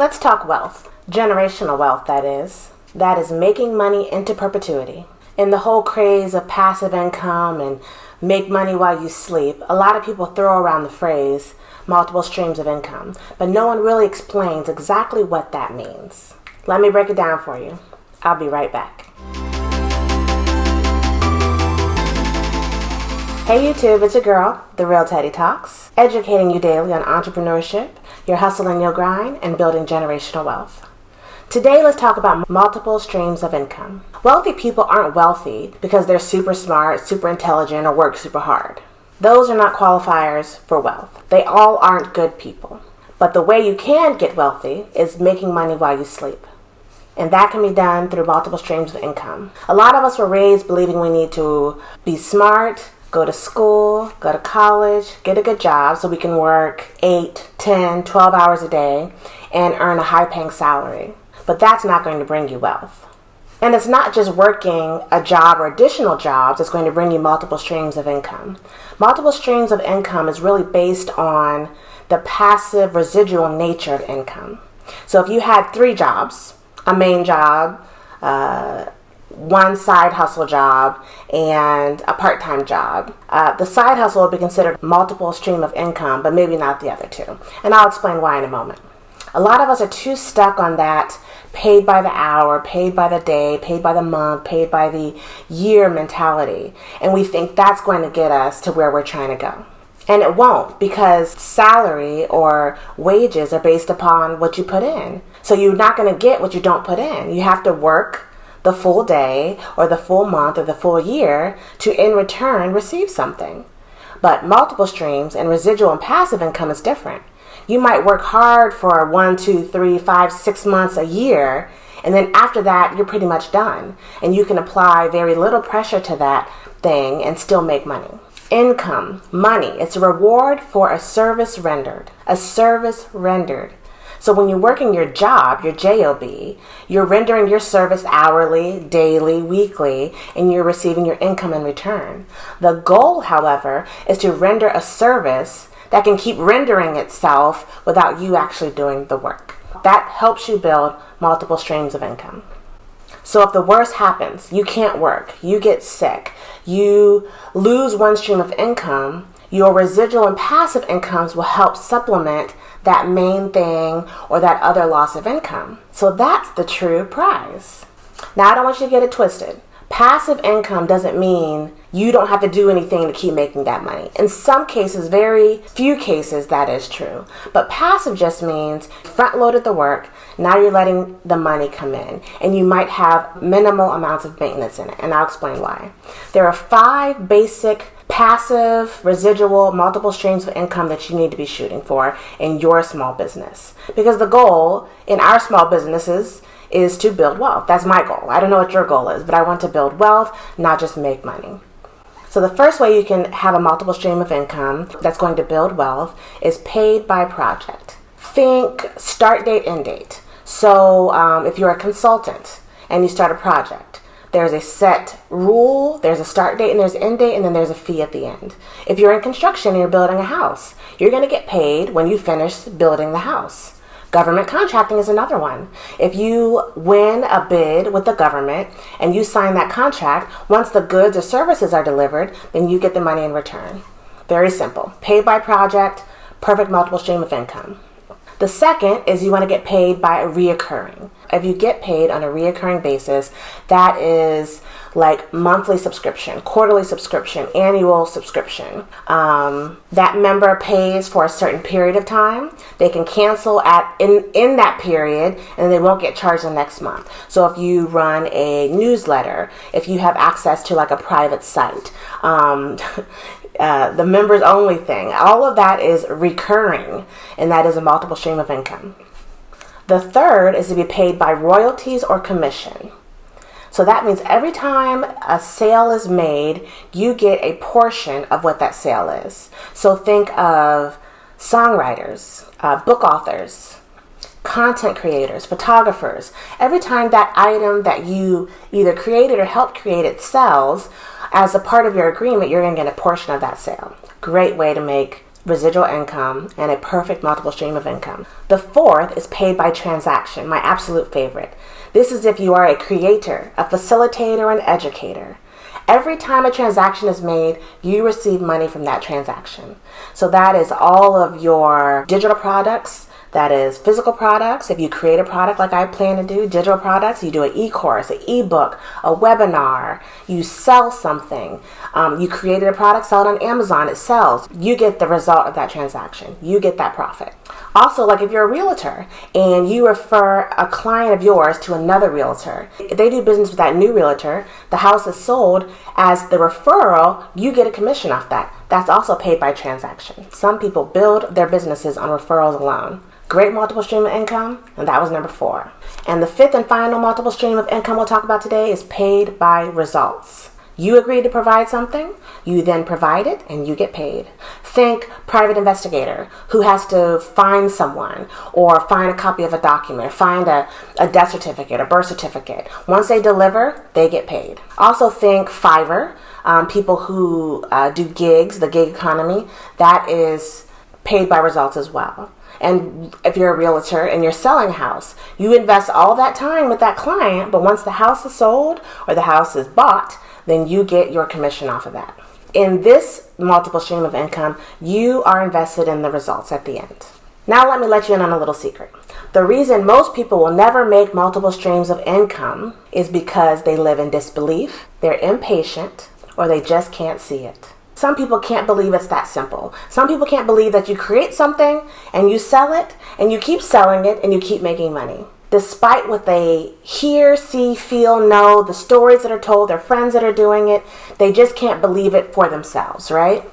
Let's talk wealth. Generational wealth, that is. That is making money into perpetuity. In the whole craze of passive income and make money while you sleep, a lot of people throw around the phrase multiple streams of income, but no one really explains exactly what that means. Let me break it down for you. I'll be right back. Hey YouTube, it's your girl, The Real Teddy Talks, educating you daily on entrepreneurship, your hustle and your grind, and building generational wealth. Today, let's talk about multiple streams of income. Wealthy people aren't wealthy because they're super smart, super intelligent, or work super hard. Those are not qualifiers for wealth. They all aren't good people. But the way you can get wealthy is making money while you sleep. And that can be done through multiple streams of income. A lot of us were raised believing we need to be smart, go to school, go to college, get a good job so we can work 8, 10, 12 hours a day and earn a high-paying salary. But that's not going to bring you wealth. And it's not just working a job or additional jobs that's going to bring you multiple streams of income. Multiple streams of income is really based on the passive residual nature of income. So if you had 3 jobs, a main job, one side hustle job, and a part-time job, the side hustle will be considered multiple stream of income, but maybe not the other 2. And I'll explain why in a moment. A lot of us are too stuck on that paid by the hour, paid by the day, paid by the month, paid by the year mentality. And we think that's going to get us to where we're trying to go. And it won't, because salary or wages are based upon what you put in. So you're not going to get what you don't put in. You have to work the full day or the full month or the full year to in return receive something. But multiple streams and residual and passive income is different. You might work hard for 1, 2, 3, 5, 6 months, a year, and then after that, you're pretty much done. And you can apply very little pressure to that thing and still make money. Income, money, it's a reward for a service rendered. A service rendered. So when you're working your job, your job, you're rendering your service hourly, daily, weekly, and you're receiving your income in return. The goal, however, is to render a service that can keep rendering itself without you actually doing the work. That helps you build multiple streams of income. So if the worst happens, you can't work, you get sick, you lose one stream of income, your residual and passive incomes will help supplement that main thing or that other loss of income. So that's the true prize. Now, I don't want you to get it twisted. Passive income doesn't mean you don't have to do anything to keep making that money. In some cases, very few cases, that is true. But passive just means front-loaded the work, now you're letting the money come in. And you might have minimal amounts of maintenance in it, and I'll explain why. There are 5 basic passive, residual, multiple streams of income that you need to be shooting for in your small business. Because the goal in our small businesses is to build wealth. That's my goal. I don't know what your goal is, but I want to build wealth, not just make money. So the first way you can have a multiple stream of income that's going to build wealth is paid by project. Think start date, end date. So if you're a consultant and you start a project, there's a set rule, there's a start date and there's an end date, and then there's a fee at the end. If you're in construction and you're building a house, you're going to get paid when you finish building the house. Government contracting is another one. If you win a bid with the government and you sign that contract, once the goods or services are delivered, then you get the money in return. Very simple. Paid by project, perfect multiple stream of income. The second is you want to get paid by a reoccurring. If you get paid on a reoccurring basis, that is like monthly subscription, quarterly subscription, annual subscription. That member pays for a certain period of time. They can cancel in that period and they won't get charged the next month. So if you run a newsletter, if you have access to like a private site, the members only thing, all of that is recurring, and that is a multiple stream of income. The third is to be paid by royalties or commission. So that means every time a sale is made, you get a portion of what that sale is. So think of songwriters, book authors, content creators, photographers. Every time that item that you either created or helped create it sells, as a part of your agreement, you're going to get a portion of that sale. Great way to make residual income, and a perfect multiple stream of income. The fourth is paid by transaction, my absolute favorite. This is if you are a creator, a facilitator, or an educator. Every time a transaction is made, you receive money from that transaction. So that is all of your digital products, that is physical products. If you create a product like I plan to do, digital products, you do an e-course, an e-book, a webinar, you sell something. You created a product, sell it on Amazon, it sells. You get the result of that transaction. You get that profit. Also, like if you're a realtor and you refer a client of yours to another realtor, if they do business with that new realtor, the house is sold as the referral, you get a commission off that. That's also paid by transaction. Some people build their businesses on referrals alone. Great multiple stream of income, and that was number 4. And the fifth and final multiple stream of income we'll talk about today is paid by results. You agree to provide something, you then provide it, and you get paid. Think private investigator who has to find someone or find a copy of a document or find a death certificate or birth certificate. Once they deliver, they get paid. Also think Fiverr, people who do gigs, the gig economy, that is paid by results as well. And if you're a realtor and you're selling a house, you invest all that time with that client, but once the house is sold or the house is bought, then you get your commission off of that. In this multiple stream of income, you are invested in the results at the end. Now let me let you in on a little secret. The reason most people will never make multiple streams of income is because they live in disbelief, they're impatient, or they just can't see it. Some people can't believe it's that simple. Some people can't believe that you create something and you sell it and you keep selling it and you keep making money. Despite what they hear, see, feel, know, the stories that are told, their friends that are doing it, they just can't believe it for themselves, right?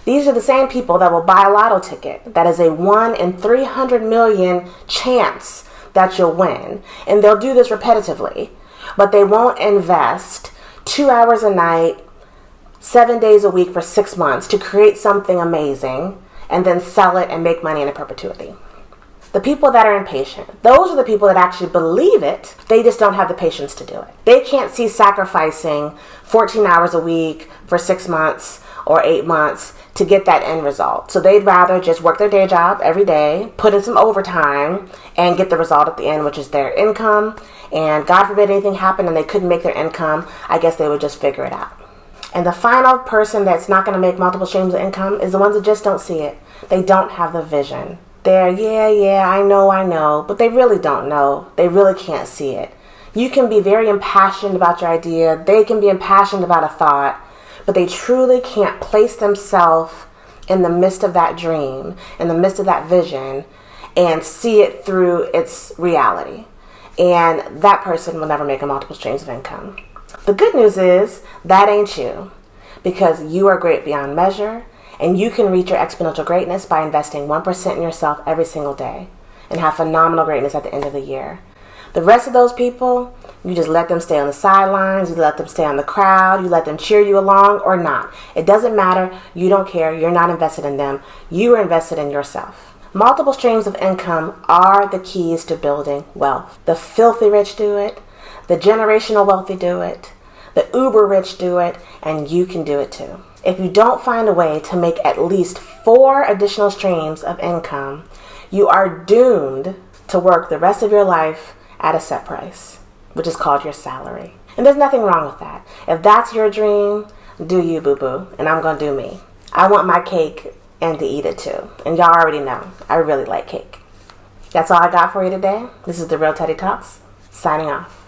These are the same people that will buy a lotto ticket. That is a 1 in 300 million chance that you'll win. And they'll do this repetitively, but they won't invest 2 hours a night, 7 days a week for 6 months to create something amazing and then sell it and make money in a perpetuity. The people that are impatient, those are the people that actually believe it, they just don't have the patience to do it. They can't see sacrificing 14 hours a week for 6 months or 8 months to get that end result. So they'd rather just work their day job every day, put in some overtime, and get the result at the end, which is their income. And God forbid anything happened and they couldn't make their income, I guess they would just figure it out. And the final person that's not going to make multiple streams of income is the ones that just don't see it. They don't have the vision. They're, I know, but they really don't know. They really can't see it. You can be very impassioned about your idea. They can be impassioned about a thought, but they truly can't place themselves in the midst of that dream, in the midst of that vision, and see it through its reality. And that person will never make a multiple streams of income. The good news is that ain't you, because you are great beyond measure, and you can reach your exponential greatness by investing 1% in yourself every single day and have phenomenal greatness at the end of the year. The rest of those people, you just let them stay on the sidelines, you let them stay on the crowd, you let them cheer you along or not. It doesn't matter. You don't care. You're not invested in them. You are invested in yourself. Multiple streams of income are the keys to building wealth. The filthy rich do it. The generational wealthy do it. The uber rich do it. And you can do it too. If you don't find a way to make at least 4 additional streams of income, you are doomed to work the rest of your life at a set price, which is called your salary. And there's nothing wrong with that. If that's your dream, do you, boo-boo, and I'm going to do me. I want my cake and to eat it too. And y'all already know, I really like cake. That's all I got for you today. This is the Real Teddy Talks, signing off.